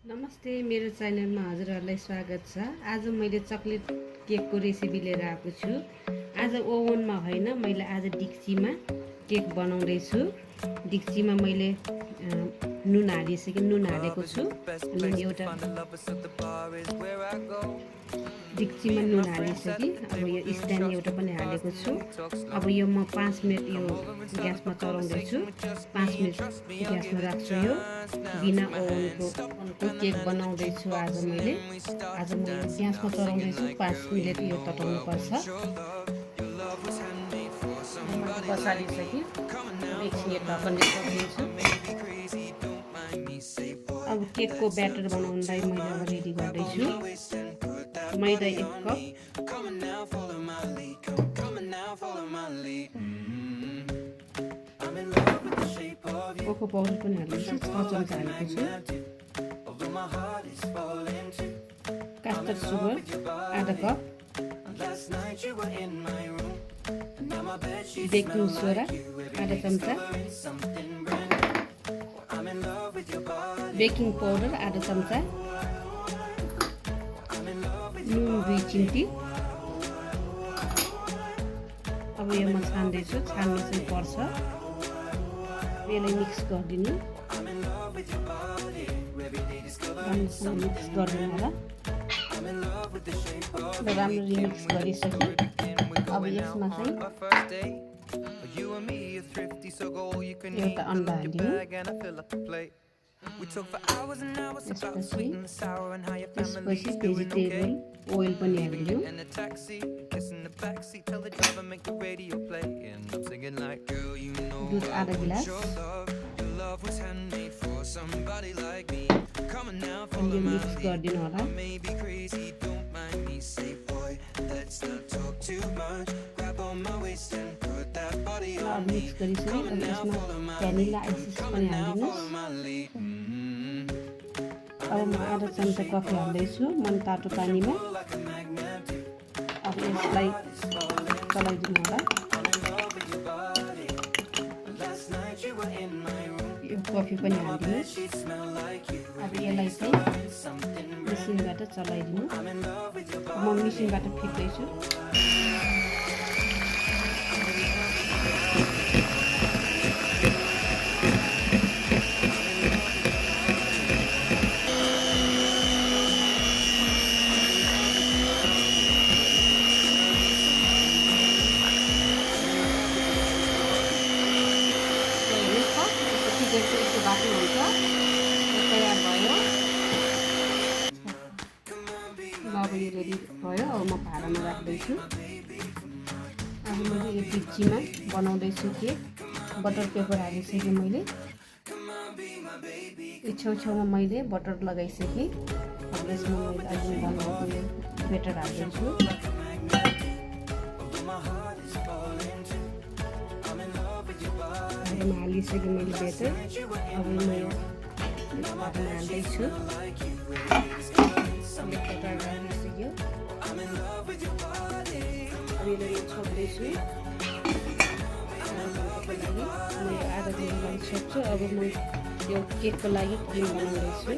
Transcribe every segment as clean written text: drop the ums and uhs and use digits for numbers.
नमस्ते, मेरो च्यानलमा हजुरहरूलाई स्वागत छ। आज मैले चकलेट केकको रेसिपी लिएर आएको छु। आज ओभनमा होइन, मैले आज डिक्चीमा केक बनाउँदै छु। डिक्चीमा मैले नुन हालेको छु अनि एउटा डिक्चीमा नुन हालिसकेँ। अब यो स्ट्यान्ड एउटा पनि हालेको छु। अब यो म 5 मिनट यो ग्यासमा चलाउँदैछु। 5 मिनट ग्यासमा राख्छु। यो बिना ओभनको केक बनाउँदैछु आज म ग्यासमा चलाउँदैछु। 5 मिनट यो तताउनु पर्छ। बसालिसकेँ। एकछिन यो ढक्कनले छोपिदिन्छु। अब केकको ब्याटर बनाउनलाई मैले अब रेडी गर्दैछु। मैदा 1 कप, कोको पाउडर पनि हाल्दैछु, 6 चम्चा हालेको छु। कास्टर सुगर आधा कप, बेकिङ सोडा आधा चम्चा, बेकिङ पाउडर आधा चम्चा, नुन 2 चिम्टी। अब यो म छान्दैछु, छान्नु चाहिँ पर्छ। यसलाई मिक्स गरिदिनु, राम्रोसँग मिक्स गरिदिनु होला। राम्ररी मिक्स गरिसक्यो। अब यसमा चाहिँ एउटा अन्डा हालिदिनु। त्यसपछि भेजिटेबल ओइल पनि हालिदिनु। दुध आधा गिलास, अनि यो मिक्स गरिदिनु होला। मिक्स गरिसक्यो। अब यसमा भ्यानिला आइसेस पनि हालिदिनुहोस्। अब म आधा चम्चा कफी हाल्दैछु मन तातो पानीमा। अब यसलाई चलाइदिनु होला। यो कफी पनि हालिदिनुहोस्। अब यसलाई चाहिँ मेसिनबाट चलाइदिनु। म मेसिनबाट फिट्दैछु। बाटो हुन्छ, तयार भयो। अब यो रेडी भयो। अब म भाँडामा राख्दैछु। अब मैले यो डिक्चीमा बनाउँदैछु केक। बटर पेपर हालिसकेँ मैले। यो छेउछाउमा मैले बटर लगाइसकेँ। अब यसमा मैले अहिले बनाएको यो बेटर हाल्दैछु। हालिसकेँ मैले बेटर। अब म यो बाटोमा हाल्दैछु। हालिसक्यो। अब यसलाई छोप्दैछु। मैले आधा दिन छोप्छु। अब म यो केकको लागि क्रिम बनाउँदैछु।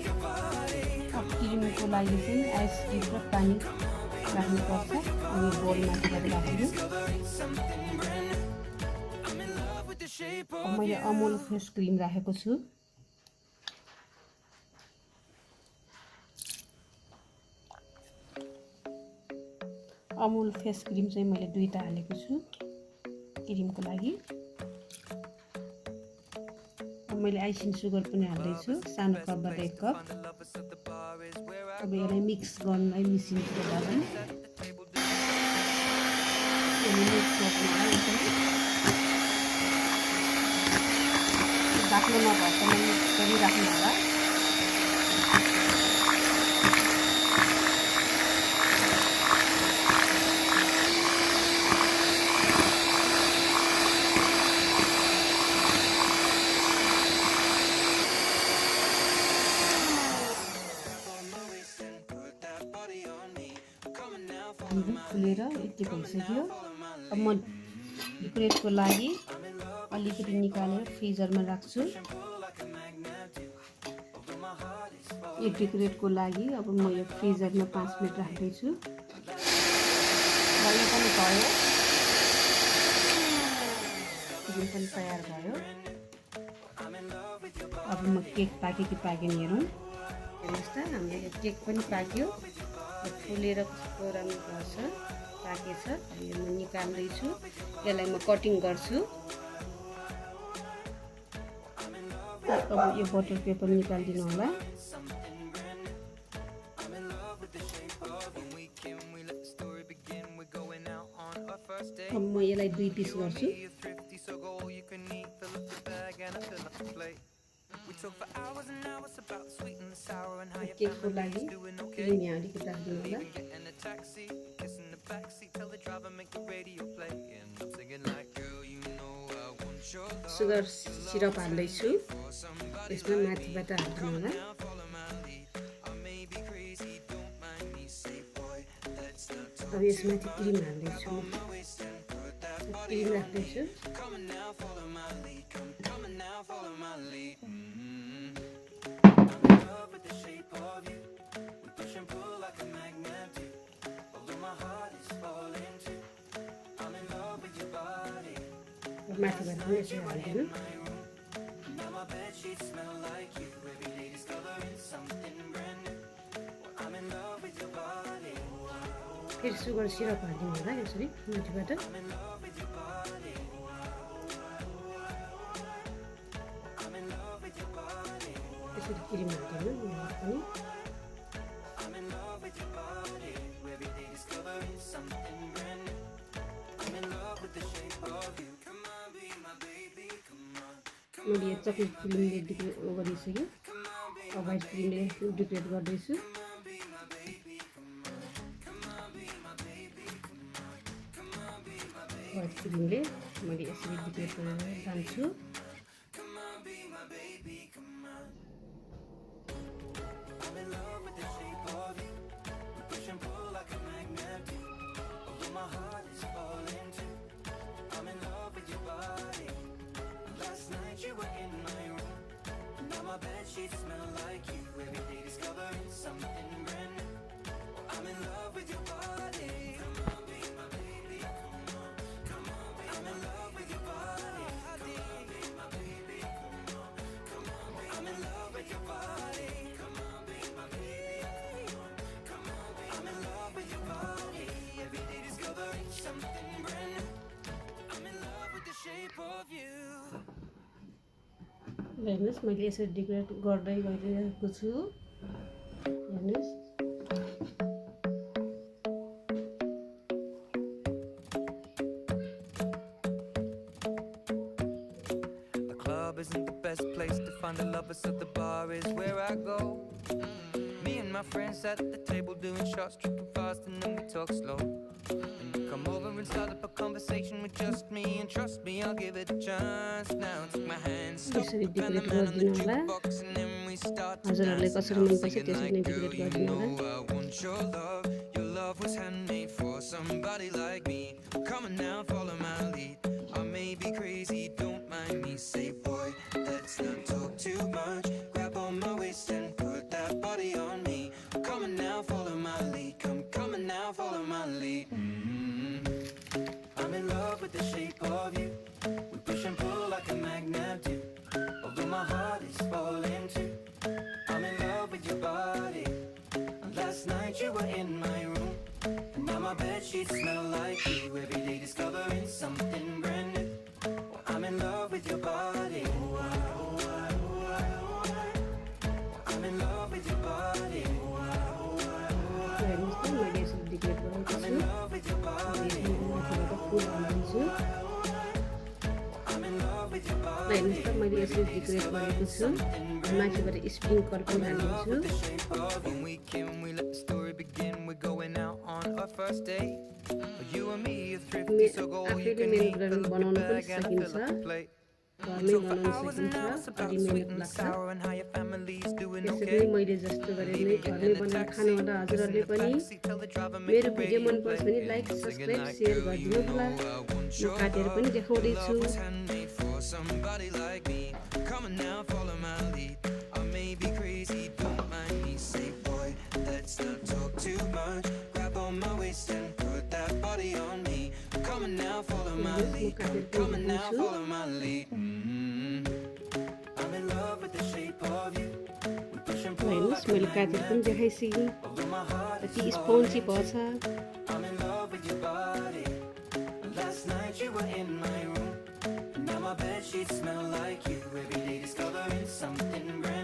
अब क्रिमको लागि चाहिँ आइस क्युब र पानी राख्नुपर्छ। अनि बोलमाथि राखिदिनु। मैले अमुल फ्रेस क्रिम राखेको छु। अमुल फेस क्रिम चाहिँ मैले 2टा हालेको छु क्रिमको लागि। अब मैले आइसिङ सुगर पनि हाल्दैछु, सानो कपबाट 1 कप। अब यसलाई मिक्स गर्नलाई मिसिनको लागि बाक्लो नभएसम्म मिक्स गरिराख्नु होला। फुलेर यति भइसक्यो। अब म ब्रेडको लागि अलिकति निकालेर फ्रिजरमा राख्छु। यो डेकोरेटको लागि अब म यो फ्रिजरमा 5 मिनेट राख्दै छु। यो पनि भयो, क्रिम पनि तयार भयो। अब म केक पाक्यो कि पाकेन हेरौँ। हेर्नुहोस् त हाम्रो यो केक पनि पाक्यो, फुलेर कस्तो राम्रो भएछ, पाकेछ। यो म निकाल्दैछु, यसलाई म कटिङ गर्छु। अब यो बटर पेपर निकालिदिनु होला। अब म यसलाई 2 पिस गर्छु। केकको लागि क्रिम यहाँ अलिकति राखिदिनु होला। सुगर सिरप हाल्दैछु, यसमा माथिबाट हाल्दिनु होला। अब यसमाथि क्रिम हाल्दैछु, क्रिम राख्दैछु। माथिबाट पनि यसो हालिदिनु। फेरि सुगर सिरप हालिदिनु होला यसरी माथिबाट। यसरी क्रिम हालिदिनु यहाँ पनि। मैले यो चक्लेट क्रिमले डेकोरेट गरिसक्यो, अब व्हाइट क्रिमले डेकोरेट गर्दैछु। व्हाइट क्रिमले मैले यसरी डेकोरेट गरेर जान्छु। हेर्नुहोस् मैले यसरी डेकोरेट गर्दै गइरहेको छु। हेर्नुहोस् isn't the best place to find the lovers, so the bar is where I go. Me and my friends sat at the table doing shots, tripping fast, and then we talk slow. And you come over and start up a conversation with just me, and trust me, I'll give it a chance. Now take my hand, stop the pen, the man on the jukebox, and then we start to dance. And I was singing like, girl, you know I want your love. Your love was handmade for somebody like me. Come on now, follow my lead. I may be crazy, don't mind me. Say, boy, let's not talk too much. Grab on my waist and put that body on me. Come on now, follow my lead. Come on now, follow my lead. I'm in love with the shape of you. We push and pull like a magnet do. Although my heart is falling too. I'm in love with your body. Last night you were in my room, and now my bedsheets smell like you. Every day discovering something brand new. I'm in love with your body. I'm in love with your body. I'm in love with your body. I'm in love with your body. हेर्नुहोस् त मैले यसरी decorate गरेको छु, माथिबाट sprinkle पनि हालिदिन्छु। आफैले मेहनत बनाउन पनि सकिन्छ, घरमै बनाउन सकिन्छ, अलि मेहनत लाग्छ। यसरी मैले जस्तो गरेर नै घरमै बनाएर खानुहुँदा हजुरहरूले पनि मेरो भिडियो मन पर्छ भने लाइक, सब्सक्राइब, सेयर गरिदिनु होला। म काटेर पनि देखाउँदैछु। Somebody like me, come on now, follow my lead. I may be crazy, don't mind me. on now, follow my lead. Come on now, follow my lead. I'm in love with the shape of you. We push and pull हेर्नुहोस् like मैले काटेर पनि देखाइसकेँ although my heart is कति spongy भएछ I'm in love with your body. Last night you were in my room, and now my bed sheets smell like you. Every day discovering something brand